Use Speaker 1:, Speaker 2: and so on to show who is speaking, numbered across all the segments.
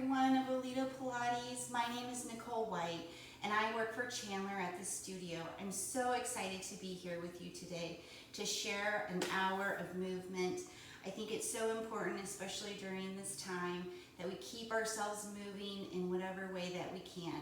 Speaker 1: everyone of Alita Pilates. My name is Nicole White and I work for Chandler at the studio. I'm so excited to be here with you today to share an hour of movement. I think it's so important, especially during this time, that we keep ourselves moving in whatever way that we can.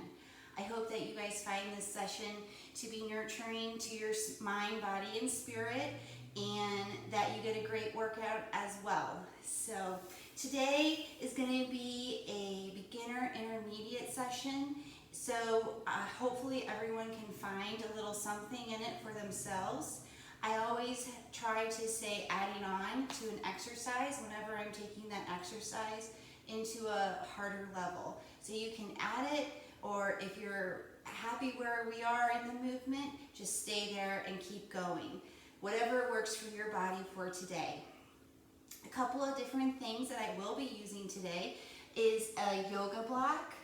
Speaker 1: I hope that you guys find this session to be nurturing to your mind, body, and spirit, and that you get a great workout as well. So today is going to be a beginner intermediate session. So hopefully everyone can find a little something in it for themselves. I always try to say adding on to an exercise whenever I'm taking that exercise into a harder level. So you can add it, or if you're happy where we are in the movement, just stay there and keep going. Whatever works for your body for today. A couple of different things that I will be using today is a yoga block.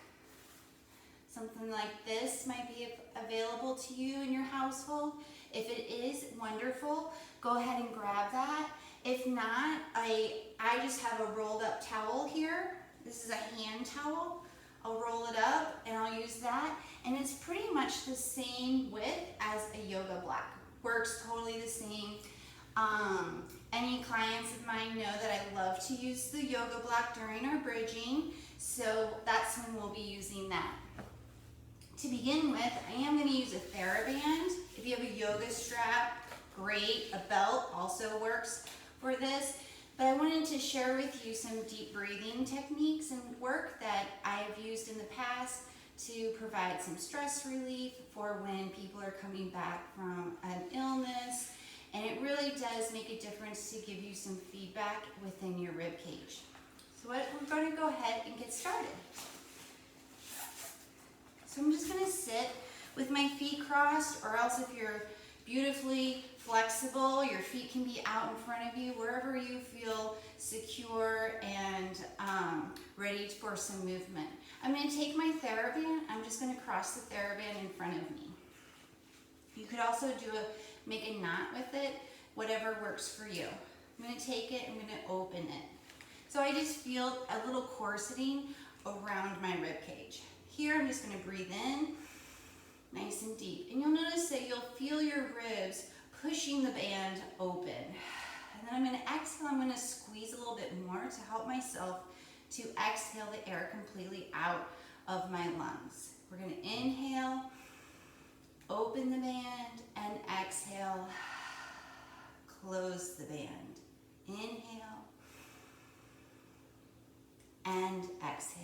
Speaker 1: Something like this might be available to you in your household. If it is, wonderful. Go ahead and grab that. If not, I just have a rolled up towel here. This is a hand towel. I'll roll it up and I'll use that. And it's pretty much the same width as a yoga block. Works totally the same. Any clients of mine know that I love to use the yoga block during our bridging, so that's when we'll be using that. To begin with, I am going to use a TheraBand. If you have a yoga strap, great. A belt also works for this. But I wanted to share with you some deep breathing techniques and work that I've used in the past to provide some stress relief for when people are coming back from an illness. And it really does make a difference to give you some feedback within your rib cage. So we're going to go ahead and get started. So I'm just going to sit with my feet crossed, or else if you're beautifully flexible, your feet can be out in front of you, wherever you feel secure and ready for some movement. I'm going to take my TheraBand. I'm just going to cross the TheraBand in front of me. You could also make a knot with it, whatever works for you. I'm going to take it, I'm going to open it. So I just feel a little corseting around my rib cage. Here I'm just going to breathe in, nice and deep. And you'll notice that you'll feel your ribs pushing the band open. And then I'm going to exhale, I'm going to squeeze a little bit more to help myself to exhale the air completely out of my lungs. We're going to inhale, open the band, and exhale, close the band. Inhale, and exhale.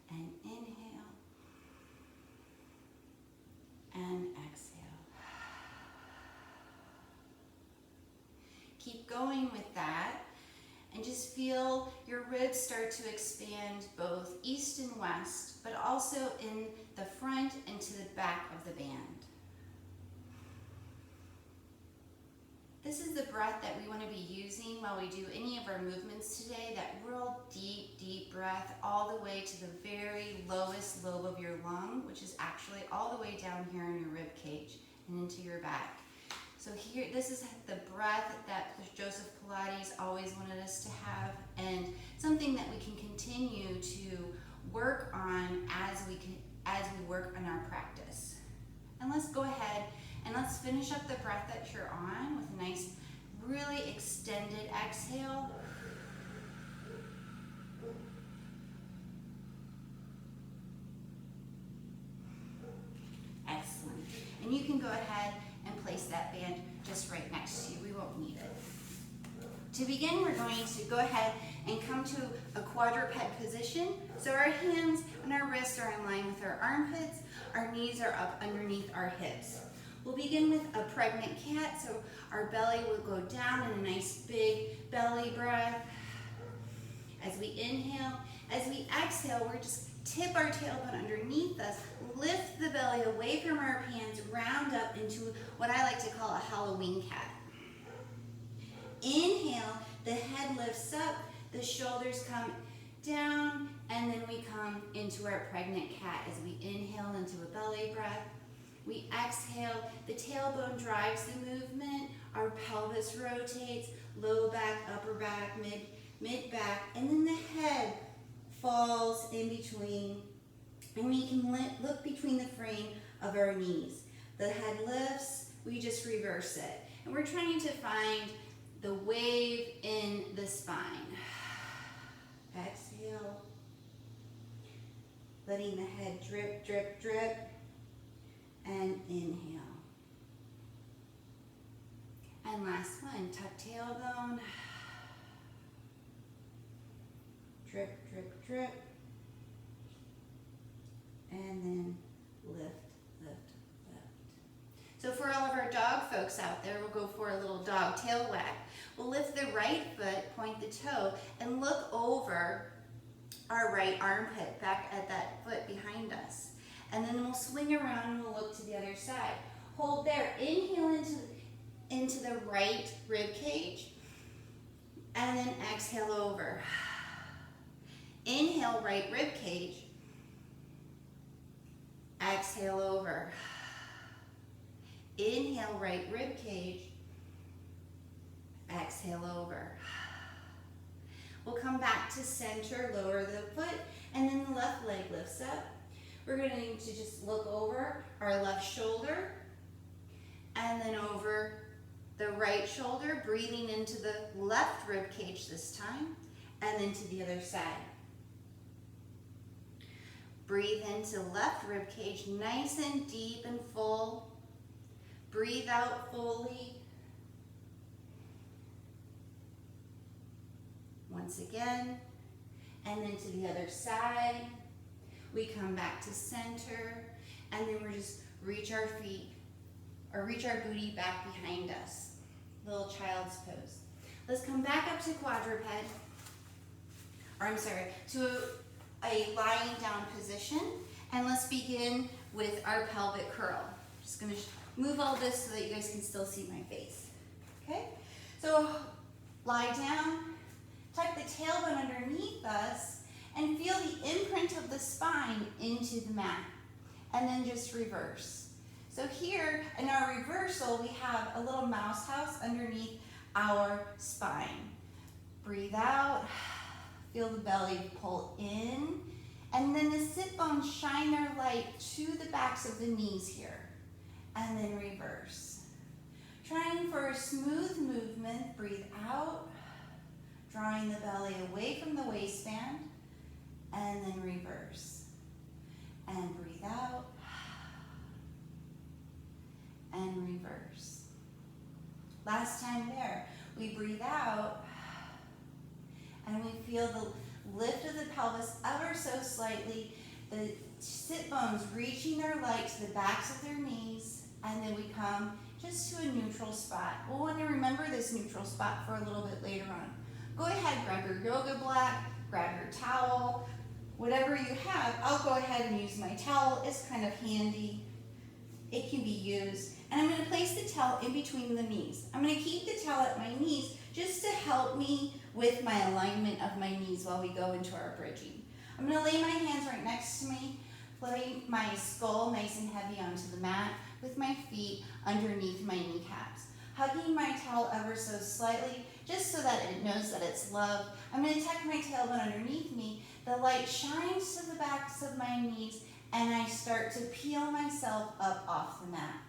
Speaker 1: And inhale, and exhale. Keep going with that, and just feel your ribs start to expand both east and west, but also in the front and to the back of the band. This is the breath that we want to be using while we do any of our movements today, that real deep, deep breath all the way to the very lowest lobe of your lung, which is actually all the way down here in your rib cage and into your back. So here, this is the breath that Joseph Pilates always wanted us to have, and something that we can continue to work on as we work on our practice. And let's go ahead and let's finish up the breath that you're on with a nice, really extended exhale. Excellent. And you can go ahead and place that band just right next to you. We won't need it. To begin, we're going to go ahead and come to a quadruped position. So our hands and our wrists are in line with our armpits. Our knees are up underneath our hips. We'll begin with a pregnant cat. So our belly will go down in a nice big belly breath. As we inhale, as we exhale, we're just tip our tailbone underneath us, lift the belly away from our hands, round up into what I like to call a Halloween cat. Inhale, the head lifts up, the shoulders come down, and then we come into our pregnant cat as we inhale into a belly breath. We exhale, the tailbone drives the movement, our pelvis rotates, low back, upper back, mid-back, and then the head falls in between, and we can look between the frame of our knees. The head lifts, we just reverse it. And we're trying to find the wave in the spine. Exhale, letting the head drip, drip, drip, and inhale. And last one, tuck tailbone, drip, drip, drip, and then lift, lift, lift. So for all of our dog folks out there, we'll go for a little dog tail wag. We'll lift the right foot, point the toe, and look over our right armpit, back at that foot behind us. And then we'll swing around and we'll look to the other side. Hold there, inhale into the right rib cage, and then exhale over. Inhale, right rib cage, exhale over. Inhale, right rib cage, exhale over. We'll come back to center, lower the foot, and then the left leg lifts up. We're going to need to just look over our left shoulder, and then over the right shoulder, breathing into the left rib cage this time, and then to the other side. Breathe into left rib cage, nice and deep and full. Breathe out fully. Once again, and then to the other side. We come back to center, and then we're just reach our feet, or reach our booty back behind us. Little child's pose. Let's come back up to quadruped, or I'm sorry, to a lying down position, and let's begin with our pelvic curl. Just gonna move all this so that you guys can still see my face. Okay? So lie down, tuck the tailbone underneath us, and feel the imprint of the spine into the mat. And then just reverse. So here in our reversal, we have a little mouse house underneath our spine. Breathe out, feel the belly pull in, and then the sit bones shine their light to the backs of the knees here. And then reverse. Trying for a smooth movement, breathe out, drawing the belly away from the waistband, and then reverse. And breathe out, and reverse. Last time there, we breathe out, and we feel the lift of the pelvis ever so slightly, the sit bones reaching their light to the backs of their knees, and then we come just to a neutral spot. We'll want to remember this neutral spot for a little bit later on. Go ahead, grab your yoga block, grab your towel, whatever you have. I'll go ahead and use my towel. It's kind of handy. It can be used. And I'm going to place the towel in between the knees. I'm going to keep the towel at my knees just to help me with my alignment of my knees while we go into our bridging. I'm going to lay my hands right next to me, lay my skull nice and heavy onto the mat with my feet underneath my kneecaps. Hugging my towel ever so slightly, just so that it knows that it's loved. I'm going to tuck my tailbone underneath me. The light shines to the backs of my knees, and I start to peel myself up off the mat.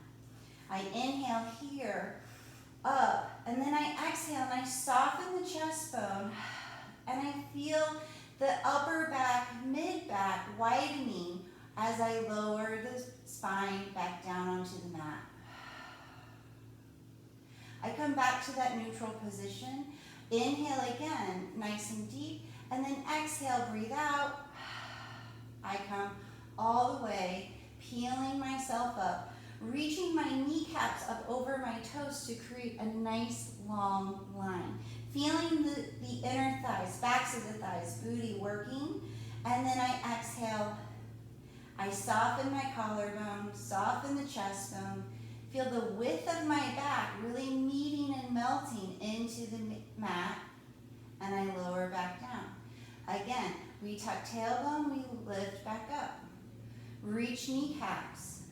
Speaker 1: I inhale here, up, and then I exhale, and I soften the chest bone, and I feel the upper back, mid-back widening as I lower the spine back down onto the mat. I come back to that neutral position. Inhale again, nice and deep, and then exhale, breathe out. I come all the way, peeling myself up, reaching my kneecaps up over my toes to create a nice long line. Feeling the inner thighs, backs of the thighs, booty working, and then I exhale. I soften my collarbone, soften the chest bone, feel the width of my back really meeting and melting into the mat, and I lower back down. Again, we tuck tailbone, we lift back up. Reach kneecaps.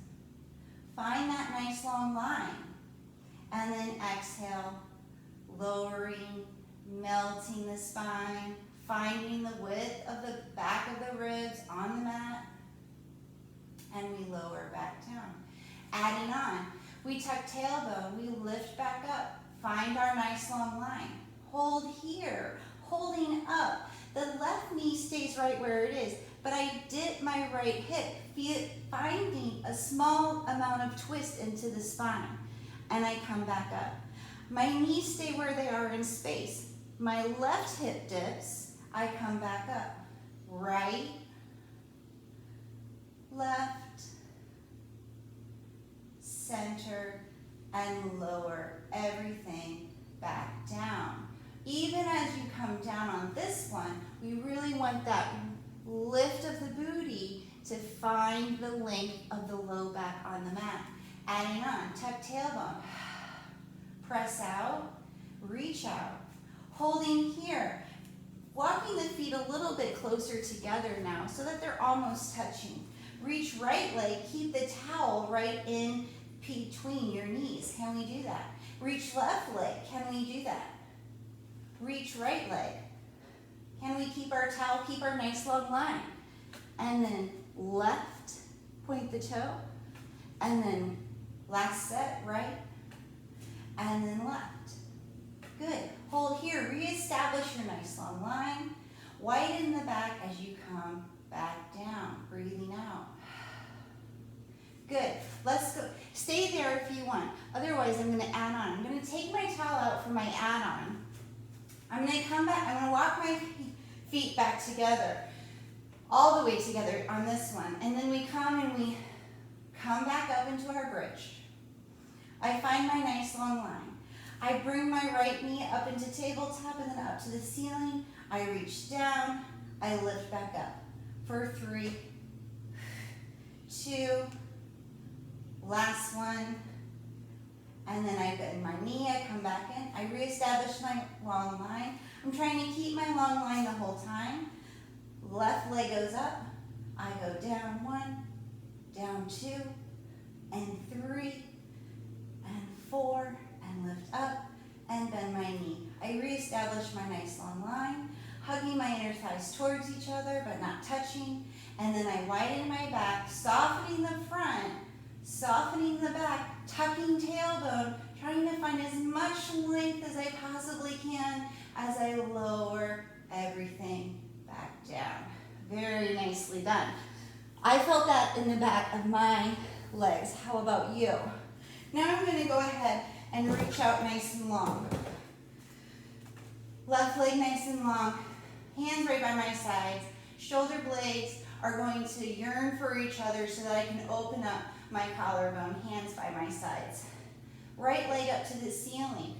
Speaker 1: Find that nice long line. And then exhale, lowering melting the spine, finding the width of the back of the ribs on the mat, and we lower back down. Adding on, we tuck tailbone, we lift back up, find our nice long line. Hold here, holding up. The left knee stays right where it is, but I dip my right hip, finding a small amount of twist into the spine, and I come back up. My knees stay where they are in space. My left hip dips, I come back up. Right, left, center, and lower everything back down. Even as you come down on this one, we really want that lift of the booty to find the length of the low back on the mat. Adding on, tuck tailbone, press out, reach out, holding here, walking the feet a little bit closer together now so that they're almost touching. Reach right leg, keep the towel right in between your knees. Can we do that? Reach left leg, can we do that? Reach right leg. Can we keep our towel, keep our nice long line? And then left, point the toe. And then last set, right. And then left. Good. Hold here, reestablish your nice long line. Widen the back as you come back down, breathing out. Good. Let's go. Stay there if you want. Otherwise, I'm going to add on. I'm going to take my towel out for my add-on. I'm going to come back. I'm going to walk my feet back together, all the way together on this one. And then we come back up into our bridge. I find my nice long line. I bring my right knee up into tabletop and then up to the ceiling. I reach down. I lift back up for 3, 2, last one. And then I bend my knee, I come back in, I reestablish my long line. I'm trying to keep my long line the whole time. Left leg goes up, I go down 1, down 2, and 3, and 4, and lift up, and bend my knee. I reestablish my nice long line, hugging my inner thighs towards each other, but not touching. And then I widen my back, softening the front, softening the back, tucking tailbone, trying to find as much length as I possibly can as I lower everything back down. Very nicely done. I felt that in the back of my legs. How about you? Now I'm going to go ahead and reach out nice and long. Left leg nice and long, hands right by my sides. Shoulder blades are going to yearn for each other so that I can open up my collarbone, hands by my sides. Right leg up to the ceiling.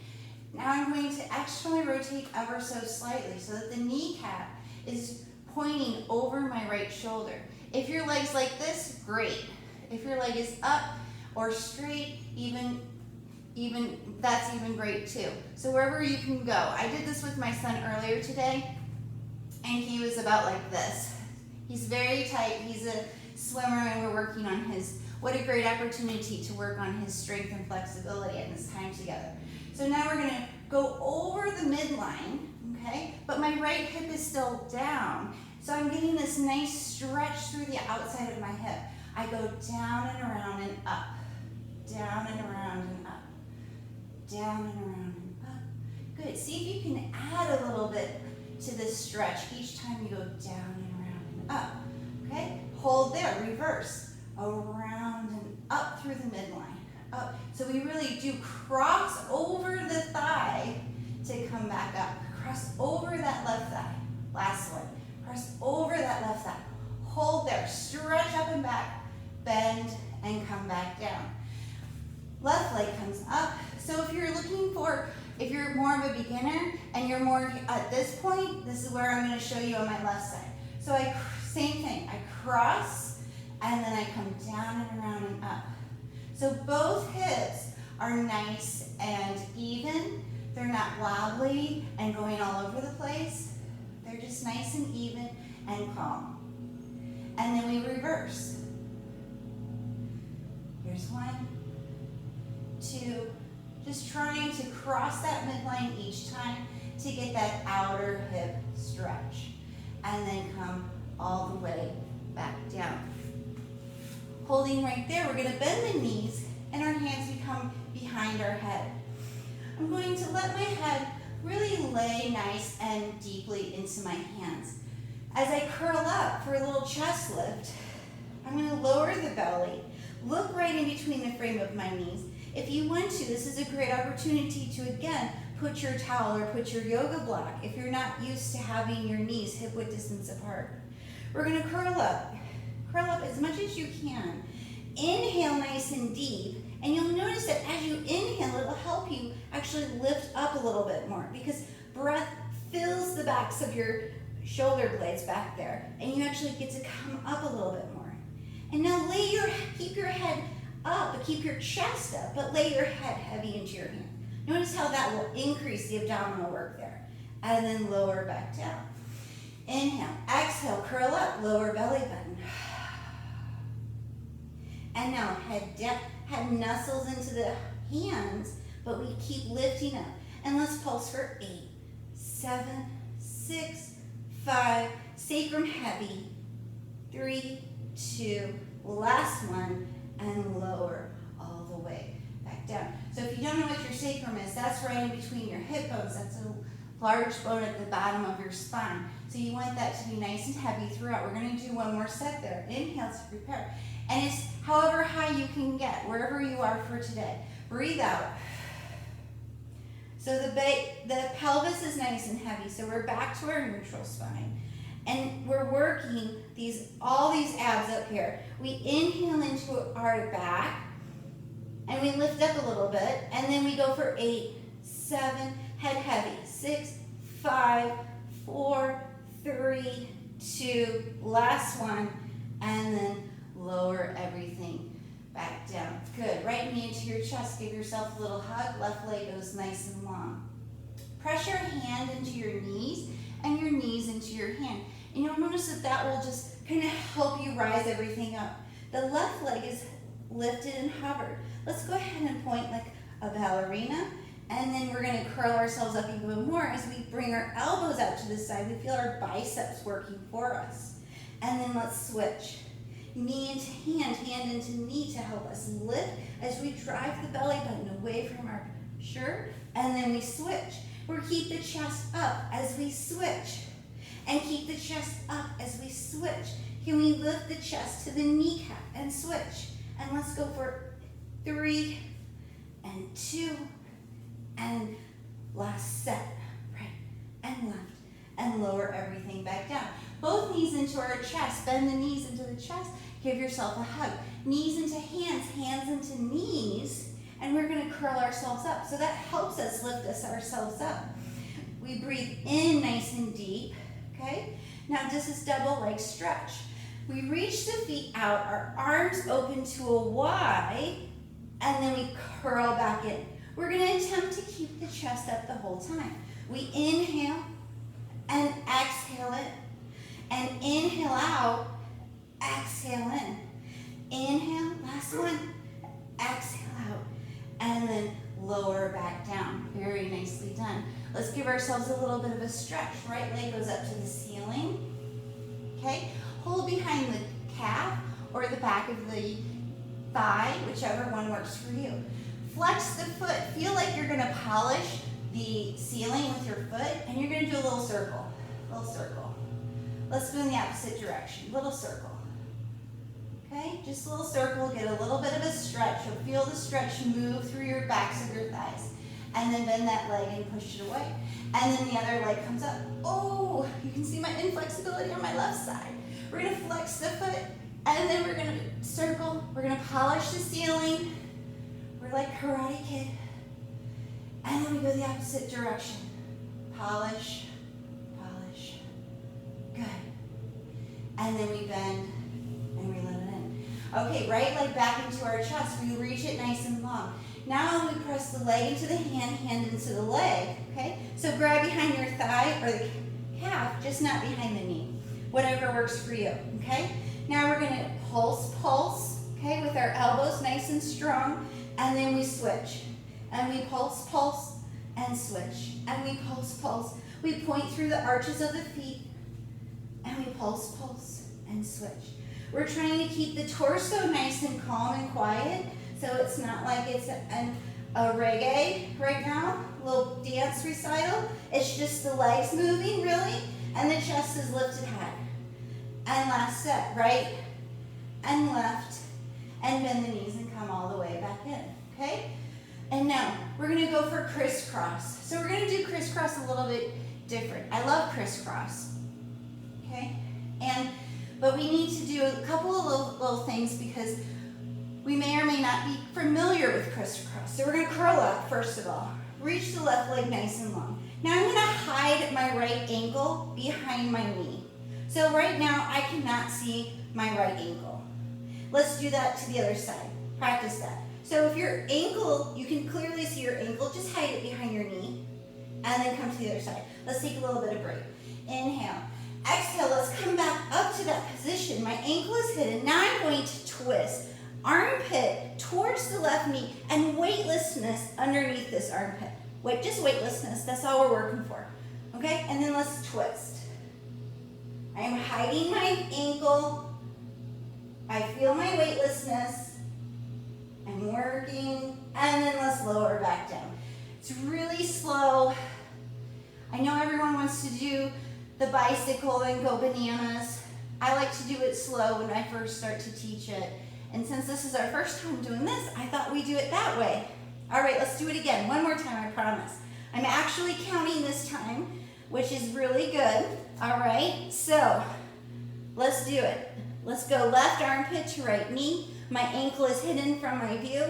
Speaker 1: Now I'm going to externally rotate ever so slightly so that the kneecap is pointing over my right shoulder. If your leg's like this, great. If your leg is up or straight, that's even great too. So wherever you can go. I did this with my son earlier today, and he was about like this. He's very tight. He's a swimmer, and we're working on his. What a great opportunity to work on his strength and flexibility at this time together. So now we're going to go over the midline, okay? But my right hip is still down. So I'm getting this nice stretch through the outside of my hip. I go down and around and up, down and around and up, down and around and up. Good. See if you can add a little bit to this stretch each time you go down and around and up. Okay? Hold there. Reverse. Around and up through the midline. Up. So we really do cross over the thigh to come back up. Cross over that left thigh. Last one. Cross over that left thigh. Hold there. Stretch up and back. Bend and come back down. Left leg comes up. So if you're more of a beginner and you're more at this point, this is where I'm going to show you on my left side. So same thing. I cross and then I come down and around and up. So both hips are nice and even. They're not wobbly and going all over the place. They're just nice and even and calm. And then we reverse. Here's 1, 2, just trying to cross that midline each time to get that outer hip stretch. And then come all the way back down. Holding right there, we're gonna bend the knees and our hands become behind our head. I'm going to let my head really lay nice and deeply into my hands. As I curl up for a little chest lift, I'm gonna lower the belly, look right in between the frame of my knees. If you want to, this is a great opportunity to, again, put your towel or put your yoga block if you're not used to having your knees hip-width distance apart. We're gonna curl up as much as you can. Inhale nice and deep, and you'll notice that as you inhale, it'll help you actually lift up a little bit more because breath fills the backs of your shoulder blades back there, and you actually get to come up a little bit more. And now keep your head up, but keep your chest up, but lay your head heavy into your hand. Notice how that will increase the abdominal work there. And then lower back down. Inhale, exhale, curl up, lower belly button. And now head nuzzles into the hands, but we keep lifting up. And let's pulse for 8, 7, 6, 5, sacrum heavy, 3, 2, last one, and lower all the way back down. So if you don't know what your sacrum is, that's right in between your hip bones. That's a large bone at the bottom of your spine. So you want that to be nice and heavy throughout. We're going to do one more set there. Inhale to prepare. And it's however high you can get, wherever you are for today. Breathe out. So the pelvis is nice and heavy, so we're back to our neutral spine. And we're working all these abs up here. We inhale into our back, and we lift up a little bit, and then we go for 8, 7, head heavy, 6, 5, 4, 3, 2, last one, and then lower everything back down. Good, right knee into your chest, give yourself a little hug, left leg goes nice and long. Press your hand into your knees and your knees into your hand. And you'll notice that will just kind of help you rise everything up. The left leg is lifted and hovered. Let's go ahead and point like a ballerina, and then we're going to curl ourselves up even more as we bring our elbows out to the side. We feel our biceps working for us. And then let's switch. Knee into hand, hand into knee to help us lift as we drive the belly button away from our shirt, and then we switch. We'll keep the chest up as we switch, and keep the chest up as we switch. Can we lift the chest to the kneecap and switch? And let's go for 3 and 2 and last set. Right and left and lower everything back down. Both knees into our chest. Bend the knees into the chest. Give yourself a hug. Knees into hands, hands into knees, and we're going to curl ourselves up. So that helps us lift ourselves up. We breathe in nice and deep, okay? Now this is double leg stretch. We reach the feet out, our arms open to a Y, and then we curl back in. We're going to attempt to keep the chest up the whole time. We inhale and exhale it, and inhale out, exhale in. Inhale, last one, exhale out, and then lower back down. Very nicely done. Let's give ourselves a little bit of a stretch. Right leg goes up to the ceiling. Okay, hold behind the calf or the back of the thigh, whichever one works for you. Flex the foot. Feel like you're going to polish the ceiling with your foot, and you're going to do a little circle. Little circle. Let's go in the opposite direction. Little circle. Okay, just a little circle. Get a little bit of a stretch. You'll feel the stretch move through your backs of your thighs. And then bend that leg and push it away. And then the other leg comes up. Oh, you can see my inflexibility on my left side. We're going to flex the foot, and then we're going to circle. We're going to polish the ceiling. We're like Karate Kid. And then we go the opposite direction. Polish, polish. Good. And then we bend and we let it in. Okay, right leg back into our chest. We reach it nice and long. Now we press the leg into the hand, hand into the leg, okay? So grab behind your thigh or the calf, just not behind the knee. Whatever works for you, okay? Now we're gonna pulse, pulse, okay, with our elbows nice and strong, and then we switch. And we pulse, pulse, and switch. And we pulse, pulse. We point through the arches of the feet, and we pulse, pulse, and switch. We're trying to keep the torso nice and calm and quiet, so it's not like it's a reggae right now, a little dance recital. It's just the legs moving, really, and the chest is lifted high. And last set, right and left, and bend the knees and come all the way back in, okay? And now, we're gonna go for crisscross. So we're gonna do crisscross a little bit different. I love crisscross, okay? But we need to do a couple of little things because we may or may not be familiar with crisscross. So we're gonna curl up, first of all. Reach the left leg nice and long. Now I'm gonna hide my right ankle behind my knee. So right now, I cannot see my right ankle. Let's do that to the other side. Practice that. So if your ankle, you can clearly see your ankle, just hide it behind your knee, and then come to the other side. Let's take a little bit of break. Inhale. Exhale, let's come back up to that position. My ankle is hidden. Now I'm going to twist. Armpit towards the left knee, and weightlessness underneath this armpit. Wait, just weightlessness, that's all we're working for. Okay, and then let's twist. I'm hiding my ankle. I feel my weightlessness. I'm working, and then let's lower back down. It's really slow. I know everyone wants to do the bicycle and go bananas. I like to do it slow when I first start to teach it. And since this is our first time doing this, I thought we'd do it that way. All right, let's do it again. One more time, I promise. I'm actually counting this time, which is really good. All right, so let's do it. Let's go left armpit to right knee. My ankle is hidden from my view.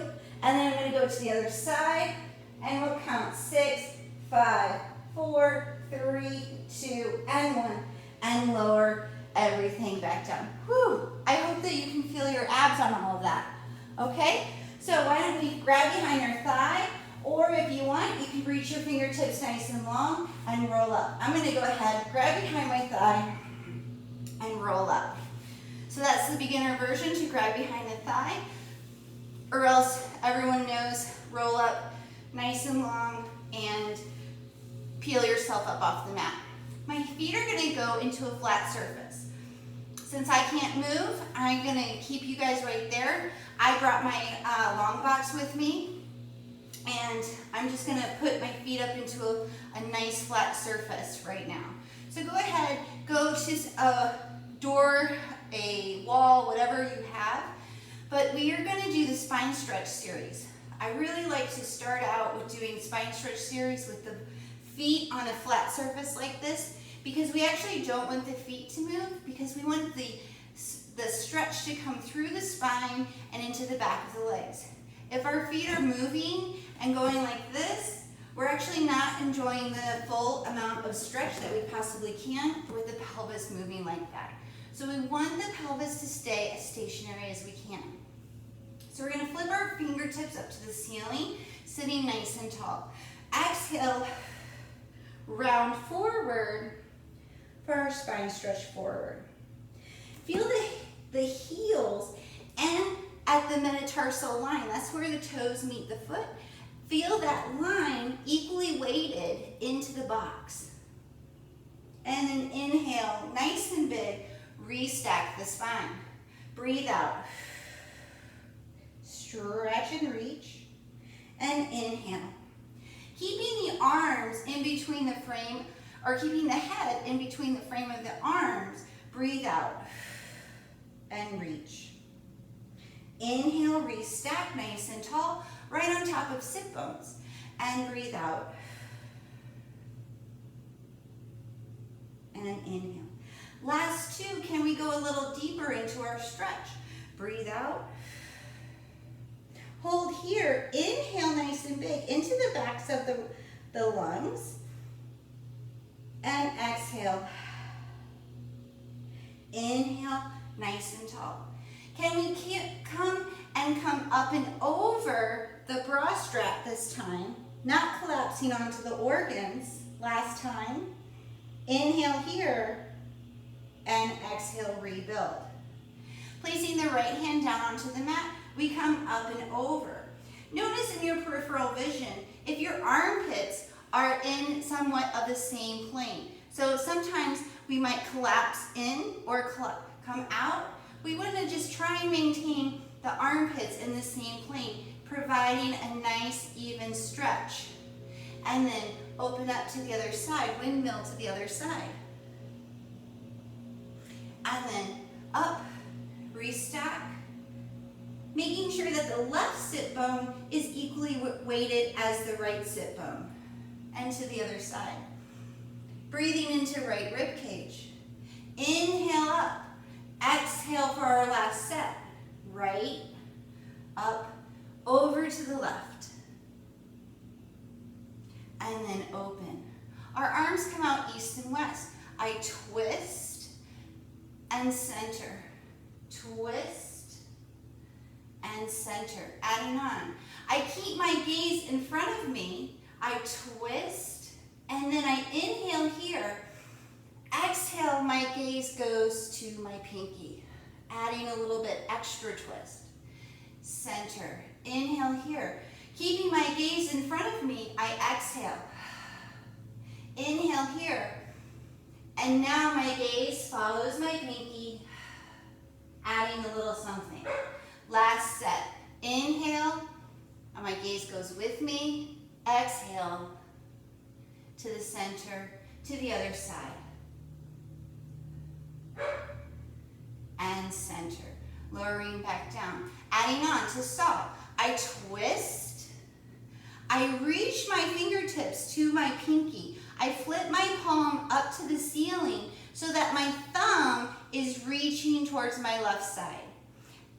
Speaker 1: And then I'm gonna go to the other side, and we'll count 6, 5, 4, 3, 2, and 1, and lower everything back down. Whew, I hope that you can feel your abs on all of that, okay? So why don't we grab behind your thigh, or if you want, you can reach your fingertips nice and long and roll up. I'm gonna go ahead, grab behind my thigh, and roll up. So that's the beginner version, to grab behind the thigh, or else everyone knows, roll up nice and long and peel yourself up off the mat. My feet are gonna go into a flat surface. Since I can't move, I'm gonna keep you guys right there. I brought my long box with me, and I'm just gonna put my feet up into a nice flat surface right now. So go ahead, go to a door, a wall, whatever you have, but we are gonna do the spine stretch series. I really like to start out with doing spine stretch series with the feet on a flat surface like this, because we actually don't want the feet to move, because we want the stretch to come through the spine and into the back of the legs. If our feet are moving and going like this, we're actually not enjoying the full amount of stretch that we possibly can with the pelvis moving like that. So we want the pelvis to stay as stationary as we can. So we're gonna flip our fingertips up to the ceiling, sitting nice and tall. Exhale, round forward for our spine stretch forward. Feel the heels and at the metatarsal line, that's where the toes meet the foot. Feel that line equally weighted into the box. And then inhale, nice and big, restack the spine. Breathe out. Stretch and reach. And inhale. Keeping the arms in between the frame, or keeping the head in between the frame of the arms, breathe out and reach. Inhale, restack nice and tall, right on top of sit bones, and breathe out. And inhale. Last two, can we go a little deeper into our stretch? Breathe out. Hold here, inhale nice and big into the backs of the lungs, and exhale. Inhale, nice and tall. Can we come up and over the bra strap this time, not collapsing onto the organs last time. Inhale here, and exhale, rebuild. Placing the right hand down onto the mat, we come up and over. Notice in your peripheral vision, if your armpits are in somewhat of the same plane. So sometimes we might collapse in or come out. We want to just try and maintain the armpits in the same plane, providing a nice even stretch. And then open up to the other side, windmill to the other side. And then up, restack. Making sure that the left sit bone is equally weighted as the right sit bone. And to the other side. Breathing into right rib cage. Inhale up. Exhale for our last set. Right, up, over to the left. And then open. Our arms come out east and west. I twist and center. Twist and center. Adding on. I keep my gaze in front of me. I twist and then I inhale here. Exhale, my gaze goes to my pinky. Adding a little bit extra twist. Center. Inhale here. Keeping my gaze in front of me, I exhale. Inhale here. And now my gaze follows my pinky, adding a little something. Last set. Inhale, and my gaze goes with me. Exhale to the center, to the other side. And center. Lowering back down. Adding on to saw. I twist. I reach my fingertips to my pinky. I flip my palm up to the ceiling so that my thumb is reaching towards my left side.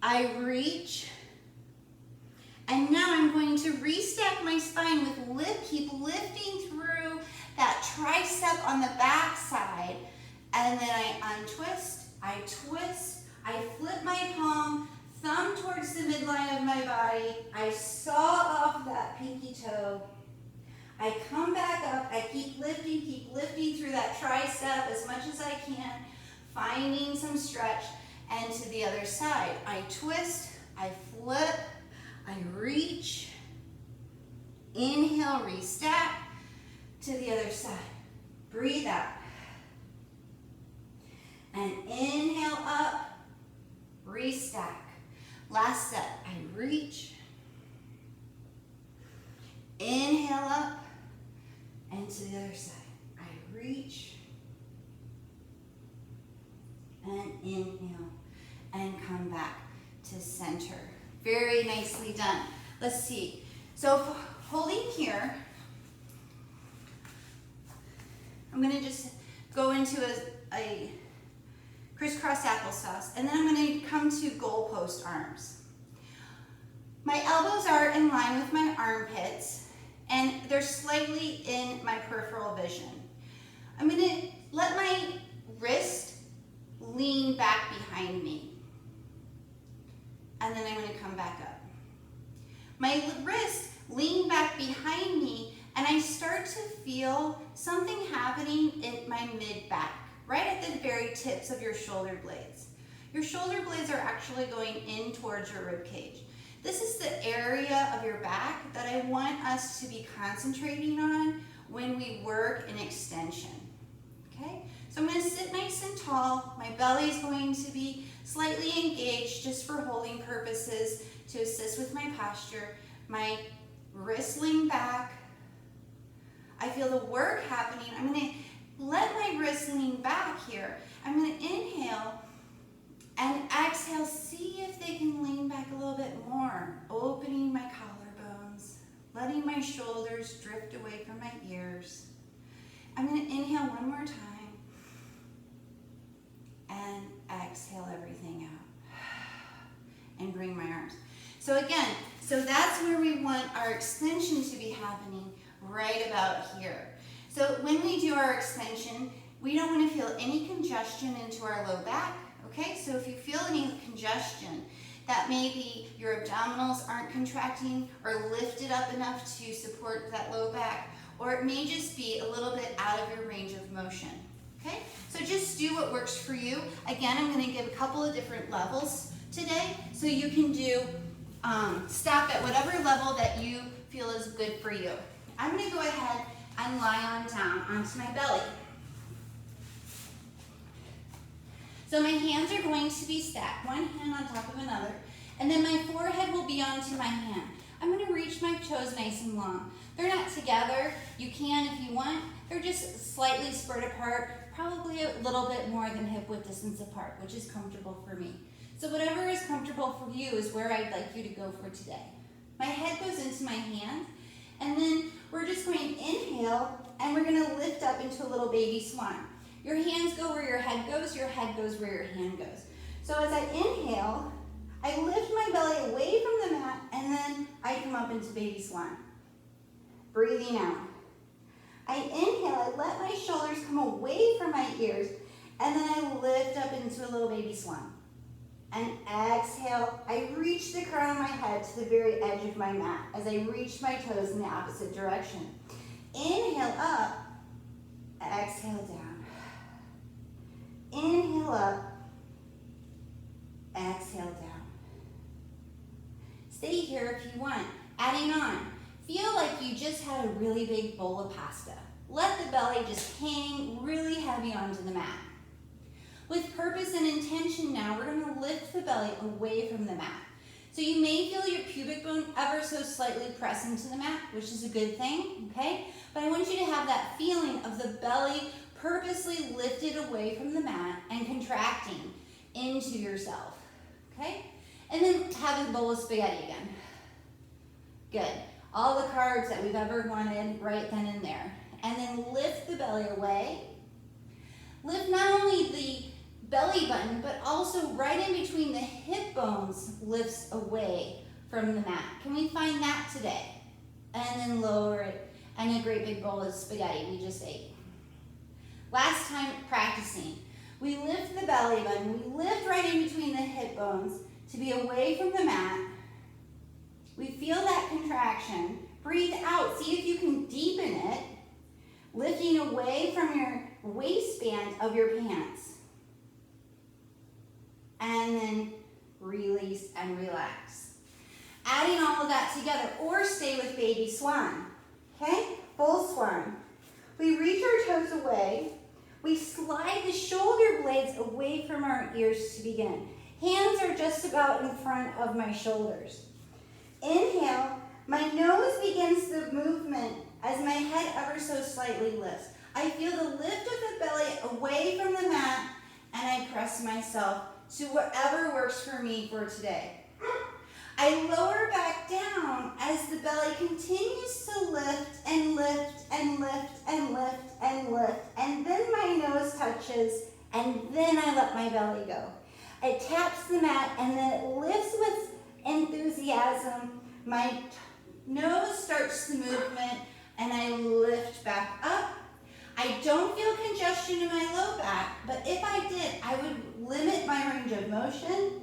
Speaker 1: I reach. And now I'm going to restack my spine with lift. Keep lifting through that tricep on the back side. And then I untwist. I twist. I flip my palm, thumb towards the midline of my body. I saw off that pinky toe. I come back up. I keep lifting through that tricep as much as I can, finding some stretch. And to the other side, I twist, I flip, I reach. Inhale, restack to the other side. Breathe out. And inhale up. Restack. Last set. I reach. Inhale up. And to the other side. I reach. And inhale. And come back to center. Very nicely done. Let's see. So holding here, I'm going to just go into a crisscross applesauce, and then I'm going to come to goalpost arms. My elbows are in line with my armpits, and they're slightly in my peripheral vision. I'm going to let my wrist lean back behind me, and then I'm going to come back up. My wrist lean back behind me, and I start to feel something happening in my mid-back, right at the very tips of your shoulder blades. Your shoulder blades are actually going in towards your rib cage. This is the area of your back that I want us to be concentrating on when we work in extension. Okay? So I'm going to sit nice and tall. My belly is going to be slightly engaged just for holding purposes to assist with my posture. My wrist lean back. I feel the work happening. I'm going to let my wrist lean back here. I'm going to inhale and exhale. See if they can lean back a little bit more. Opening my collarbones. Letting my shoulders drift away from my ears. I'm going to inhale one more time. And exhale everything out. And bring my arms. So again, so that's where we want our extension to be happening, right about here. So when we do our extension, we don't want to feel any congestion into our low back, okay? So if you feel any congestion, that maybe your abdominals aren't contracting or lifted up enough to support that low back, or it may just be a little bit out of your range of motion, okay? So just do what works for you. Again, I'm going to give a couple of different levels today, so you can do stop at whatever level that you feel is good for you. I'm going to go ahead and lie on down onto my belly. So my hands are going to be stacked, one hand on top of another, and then my forehead will be onto my hand. I'm going to reach my toes nice and long. They're not together. You can if you want. They're just slightly spread apart, probably a little bit more than hip width distance apart, which is comfortable for me. So whatever is comfortable for you is where I'd like you to go for today. My head goes into my hand, and then we're just going to inhale, and we're going to lift up into a little baby swan. Your hands go where your head goes where your hand goes. So as I inhale, I lift my belly away from the mat, and then I come up into baby swan. Breathing out. I inhale, I let my shoulders come away from my ears, and then I lift up into a little baby swan. And exhale, I reach the crown of my head to the very edge of my mat as I reach my toes in the opposite direction. Inhale up, exhale down. Inhale up, exhale down. Stay here if you want. Adding on. Feel like you just had a really big bowl of pasta. Let the belly just hang really heavy onto the mat. With purpose and intention now, we're going to lift the belly away from the mat. So you may feel your pubic bone ever so slightly press into the mat, which is a good thing, okay? But I want you to have that feeling of the belly purposely lifted away from the mat and contracting into yourself, okay? And then have a bowl of spaghetti again. Good. All the carbs that we've ever wanted right then and there. And then lift the belly away. Lift not only the belly button, but also right in between the hip bones lifts away from the mat. Can we find that today? And then lower it, and a great big bowl of spaghetti we just ate. Last time practicing, we lift the belly button, we lift right in between the hip bones to be away from the mat. We feel that contraction. Breathe out, see if you can deepen it, lifting away from your waistband of your pants. And then release and relax. Adding all of that together, or stay with baby swan. Okay? Full swan. We reach our toes away. We slide the shoulder blades away from our ears to begin. Hands are just about in front of my shoulders. Inhale, my nose begins the movement as my head ever so slightly lifts. I feel the lift of the belly away from the mat, and I press myself to whatever works for me for today. I lower back down as the belly continues to lift and lift and lift and lift and lift, and then my nose touches, and then I let my belly go. It taps the mat, and then it lifts with enthusiasm. My nose starts the movement, and I lift back up. I don't feel congestion in my low back, but if I did, I would limit my range of motion.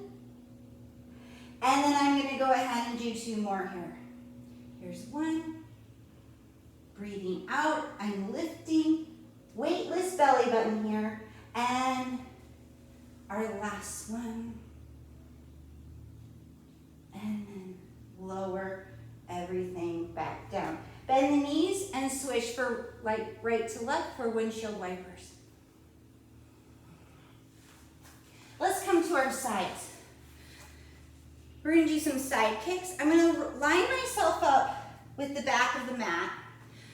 Speaker 1: And then I'm going to go ahead and do 2 more here. Here's 1. Breathing out, I'm lifting. Weightless belly button here. And our last one. And then lower everything back down. Bend the knees and switch for right to left for windshield wipers. Let's come to our sides. We're going to do some side kicks. I'm going to line myself up with the back of the mat.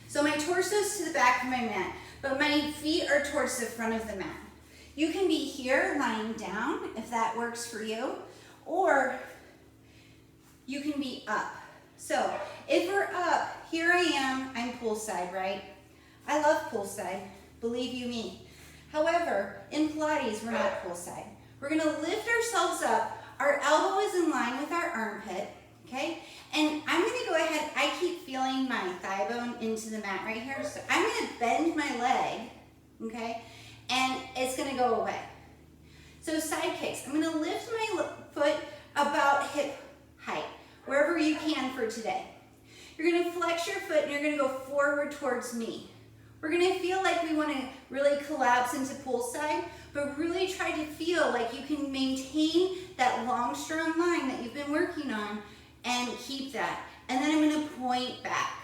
Speaker 1: So my torso's to the back of my mat, but my feet are towards the front of the mat. You can be here lying down if that works for you, or you can be up. So if we're up, here I am, I'm poolside, right? I love poolside, believe you me. However, in Pilates, we're not poolside. We're going to lift ourselves up. Our elbow is in line with our armpit, okay? And I'm going to go ahead, I keep feeling my thigh bone into the mat right here. So I'm going to bend my leg, okay? And it's going to go away. So side kicks. I'm going to lift my foot about hip height, wherever you can for today. You're going to flex your foot and you're going to go forward towards me. We're going to feel like we want to really collapse into poolside, but really try to feel like you can maintain that long, strong line that you've been working on and keep that. And then I'm going to point back.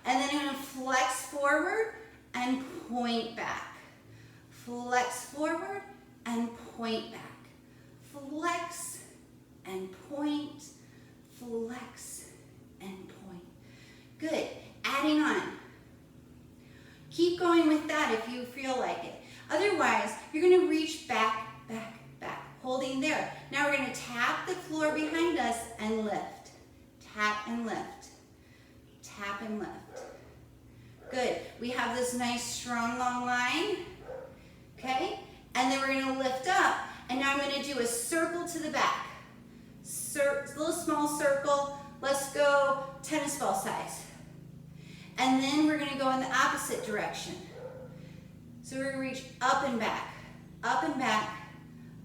Speaker 1: And then I'm gonna flex forward and point back. Flex forward and point back. Flex and point, flex and point. Good, adding on. Keep going with that if you feel like it. Otherwise, you're gonna reach back, back, back, holding there. Now we're gonna tap the floor behind us and lift. Tap and lift. Tap and lift. Good, we have this nice strong long line, okay? And then we're gonna lift up, and now I'm gonna do a circle to the back. Little small circle, let's go tennis ball size. And then we're gonna go in the opposite direction. So we're gonna reach up and back, up and back,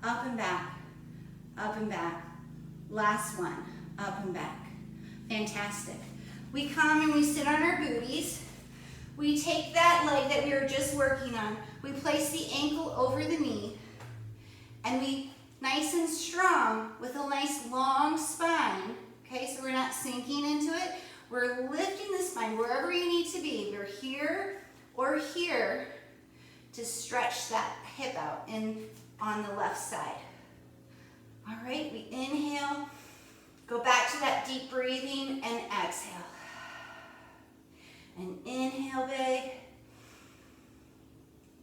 Speaker 1: up and back, up and back. Last one, up and back. Fantastic. We come and we sit on our booties. We take that leg that we were just working on, we place the ankle over the knee, and we, nice and strong, with a nice long spine, okay, so we're not sinking into it, we're lifting the spine wherever you need to be. We're here or here to stretch that hip out in on the left side. All right, we inhale, go back to that deep breathing, and exhale. And inhale big,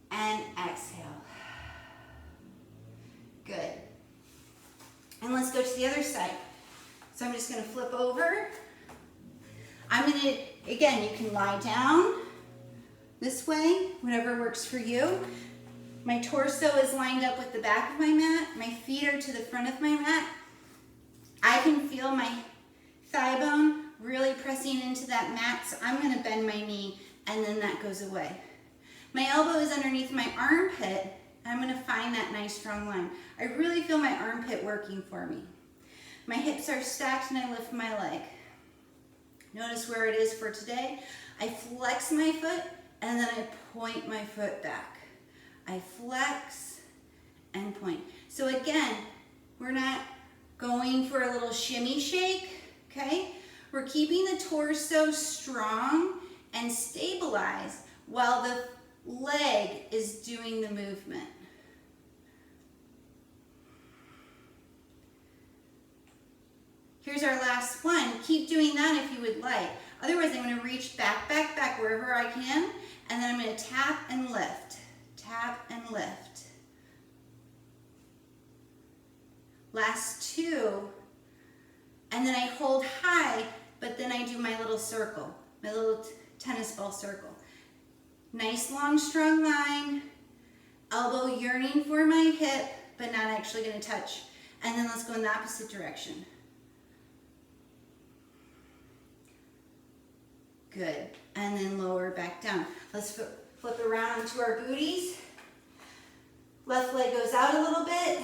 Speaker 1: and exhale. Good. And let's go to the other side. So I'm just gonna flip over. I'm gonna, again, you can lie down this way, whatever works for you. My torso is lined up with the back of my mat. My feet are to the front of my mat. I can feel my thigh bone really pressing into that mat, so I'm gonna bend my knee, and then that goes away. My elbow is underneath my armpit, and I'm gonna find that nice strong line. I really feel my armpit working for me. My hips are stacked and I lift my leg. Notice where it is for today. I flex my foot and then I point my foot back. I flex and point. So again, we're not going for a little shimmy shake, okay? We're keeping the torso strong and stabilized while the leg is doing the movement. Here's our last one. Keep doing that if you would like. Otherwise, I'm going to reach back, back, back wherever I can, and then I'm going to tap and lift. Tap and lift. Last two. And then I hold high, but then I do my little circle, my little tennis ball circle. Nice, long, strong line. Elbow yearning for my hip, but not actually going to touch. And then let's go in the opposite direction. Good. And then lower back down. Let's flip around onto our booties. Left leg goes out a little bit.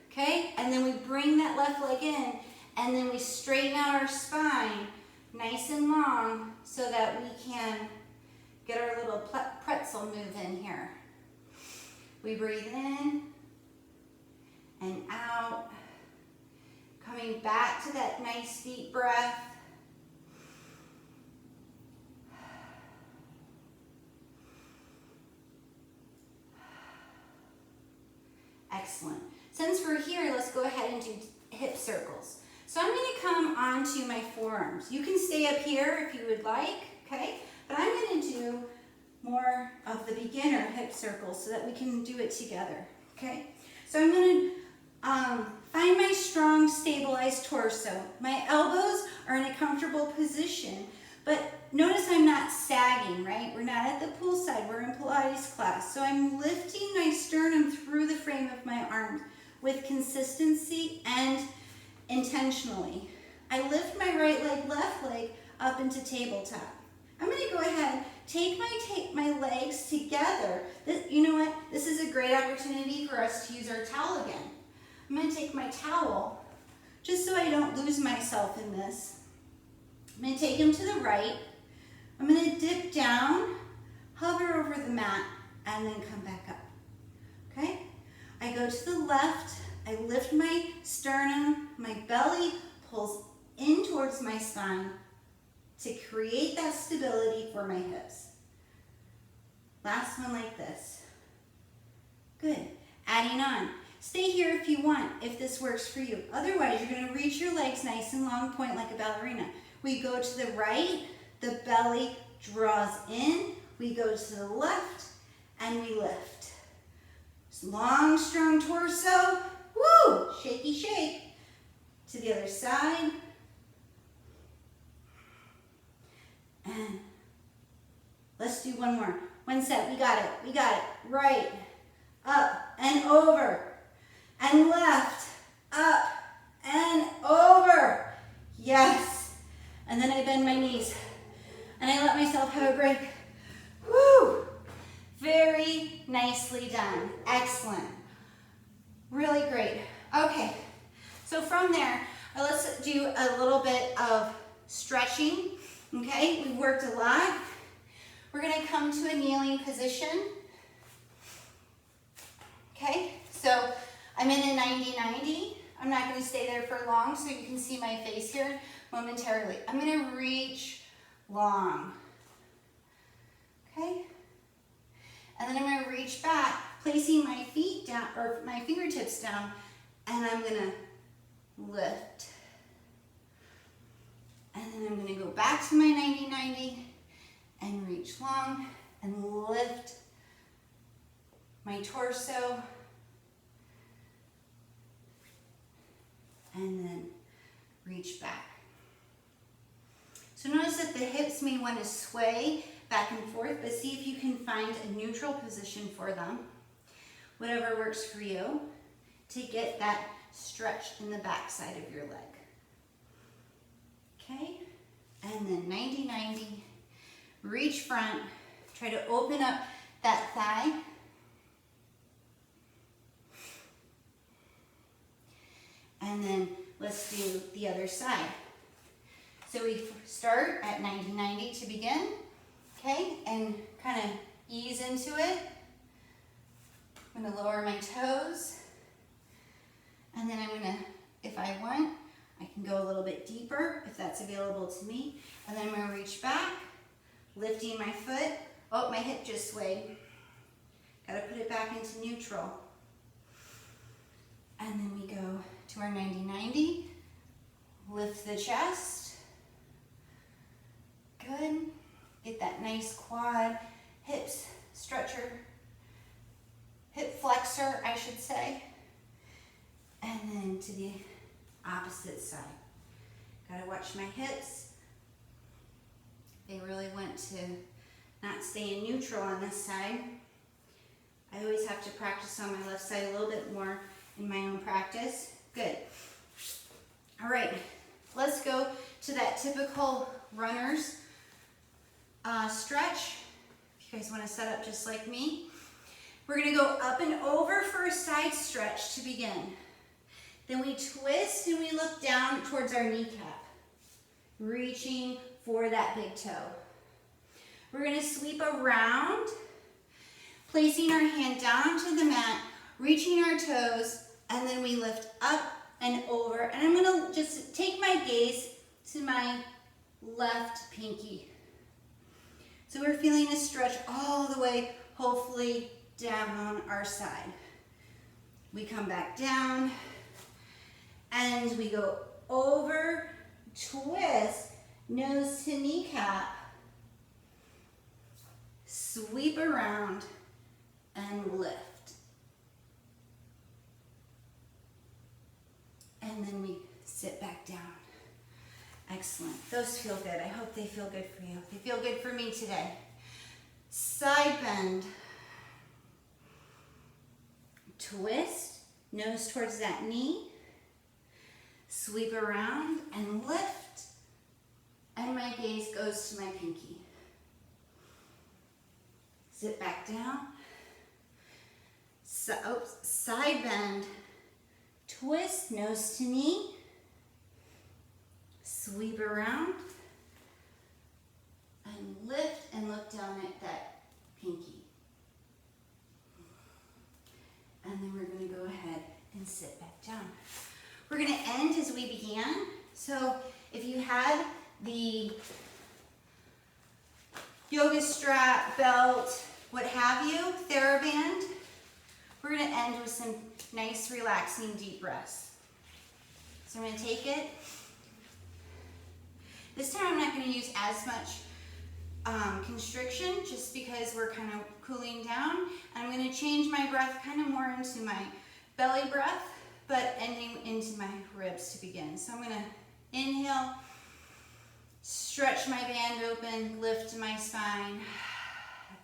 Speaker 1: Okay? And then we bring that left leg in, and then we straighten out our spine nice and long so that we can get our little pretzel move in here. We breathe in and out. Coming back to that nice deep breath. Excellent. Since we're here, let's go ahead and do hip circles. So I'm going to come onto my forearms. You can stay up here if you would like, okay? But I'm going to do more of the beginner hip circles so that we can do it together, okay? So I'm going to find my strong, stabilized torso. My elbows are in a comfortable position, but notice I'm not sagging, right? We're not at the poolside, we're in Pilates class. So I'm lifting my sternum through the frame of my arms with consistency and intentionally. I lift my right leg, left leg up into tabletop. I'm gonna go ahead, take my legs together. You know what? This is a great opportunity for us to use our towel again. I'm gonna take my towel, just so I don't lose myself in this. I'm going to take him to the right. I'm going to dip down, hover over the mat, and then come back up. Okay? I go to the left. I lift my sternum. My belly pulls in towards my spine. to create that stability for my hips. Last one like this. Good. Adding on. Stay here if you want, if this works for you. Otherwise, you're going to reach your legs nice and long, point like a ballerina. We go to the right, the belly draws in. We go to the left, and we lift. Long, strong torso. Woo! Shaky shake. To the other side. And let's do one more. One set. We got it. We got it. Right. Up and over. And left. Up and over. Yes. And then I bend my knees. And I let myself have a break. Woo! Very nicely done. Excellent. Really great. Okay. So from there, let's do a little bit of stretching. Okay, we worked a lot. We're going to come to a kneeling position. Okay, so I'm in a 90-90. I'm not going to stay there for long so you can see my face here momentarily. I'm going to reach long. Okay, and then I'm going to reach back, placing my feet down, or my fingertips down, and I'm going to lift. And then I'm going to go back to my 90-90 and reach long and lift my torso. And then reach back. So notice that the hips may want to sway back and forth, but see if you can find a neutral position for them. Whatever works for you to get that stretch in the back side of your leg. Okay, and then 90-90, reach front, try to open up that thigh. And then let's do the other side. So we start at 90-90 to begin, okay, and kind of ease into it. I'm going to lower my toes, and then I'm going to, if I want, I can go a little bit deeper if that's available to me. And then I'm going to reach back, lifting my foot. Oh, my hip just swayed. Got to put it back into neutral. And then we go to our 90-90. Lift the chest. Good. Get that nice quad, hips, stretcher, hip flexor, I should say. And then to the opposite side. Gotta watch my hips. They really want to not stay in neutral on this side. I always have to practice on my left side a little bit more in my own practice. Good. All right, let's go to that typical runner's stretch. If you guys want to set up just like me. We're gonna go up and over for a side stretch to begin. Then we twist and we look down towards our kneecap, reaching for that big toe. We're going to sweep around, placing our hand down to the mat, reaching our toes, and then we lift up and over. And I'm going to just take my gaze to my left pinky. So we're feeling a stretch all the way, hopefully, down our side. We come back down. And we go over, twist, nose to kneecap, sweep around, and lift. And then we sit back down. Excellent. Those feel good. I hope they feel good for you. They feel good for me today. Side bend. Twist, nose towards that knee. Sweep around and lift, and my gaze goes to my pinky. Sit back down. Side bend, twist, nose to knee. Sweep around, and lift and look down at that pinky. And then we're going to go ahead and sit back down. We're going to end as we began. So if you had the yoga strap, belt, what have you, TheraBand. We're gonna end with some nice, relaxing, deep breaths. So I'm gonna take it. This time I'm not gonna use as much constriction just because we're kind of cooling down. I'm gonna change my breath kind of more into my belly breath, but ending into my ribs to begin. So I'm gonna inhale, stretch my band open, lift my spine,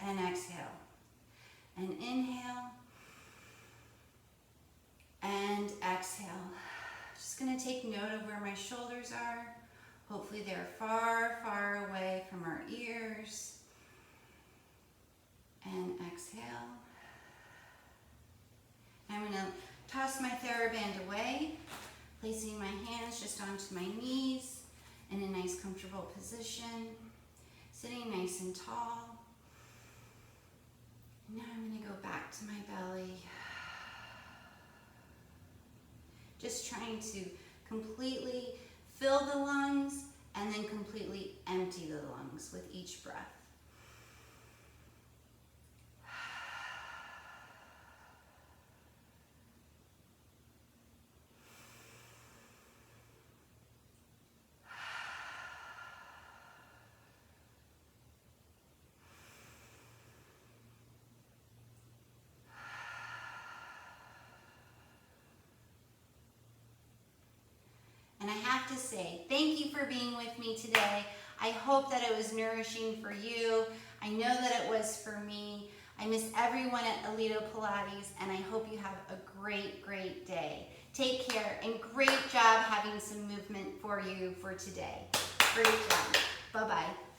Speaker 1: and exhale. And inhale, and exhale. Just gonna take note of where my shoulders are. Hopefully they're far, far away from our ears. And exhale. I'm gonna toss my TheraBand away, placing my hands just onto my knees in a nice comfortable position, sitting nice and tall. Now I'm gonna go back to my belly. Just trying to completely fill the lungs and then completely empty the lungs with each breath. And I have to say, thank you for being with me today. I hope that it was nourishing for you. I know that it was for me. I miss everyone at Aledo Pilates, and I hope you have a great, great day. Take care, and great job having some movement for you for today. Great job. Bye-bye.